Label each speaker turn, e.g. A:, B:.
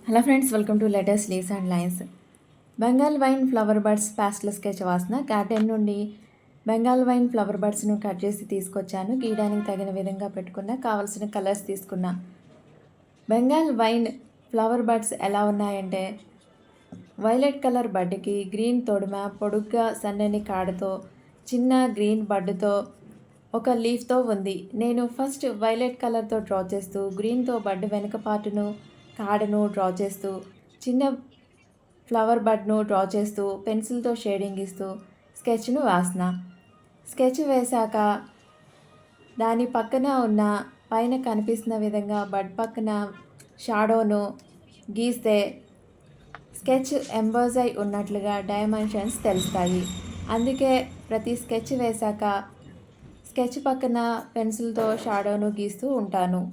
A: Hello friends, welcome to latest leaves and lines. Bengal wine flower buds pastel sketch వాసన garden నుండి Bengal wine flower బడ్స్ను cut చేసి తీసుకొచ్చాను. గీయడానికి తగిన విధంగా పెట్టుకున్న, కావలసిన కలర్స్ తీసుకున్నా. బెంగాల్ వైన్ ఫ్లవర్ బడ్స్ ఎలా ఉన్నాయంటే, వైలెట్ కలర్ బడ్కి గ్రీన్ తొడిమ, పొడుగ్గా సన్నని కాడతో, చిన్న గ్రీన్ బడ్తో, ఒక లీఫ్తో ఉంది. నేను ఫస్ట్ వైలెట్ కలర్తో డ్రా చేస్తూ, గ్రీన్తో బడ్ వెనుక పార్టును, కాడను డ్రా చేస్తూ, చిన్న ఫ్లవర్ బడ్ను డ్రా చేస్తూ, పెన్సిల్తో షేడింగ్ ఇస్తూ స్కెచ్ను వేసిన. స్కెచ్ వేశాక దాని పక్కన ఉన్న పైన కనిపిస్తున్న విధంగా బడ్ పక్కన షాడోను గీస్తే స్కెచ్ ఎంబోజ్ అయి ఉన్నట్లుగా డైమెన్షన్స్ తెలుస్తాయి. అందుకే ప్రతి స్కెచ్ వేశాక స్కెచ్ పక్కన పెన్సిల్తో షాడోను గీస్తూ ఉంటాను.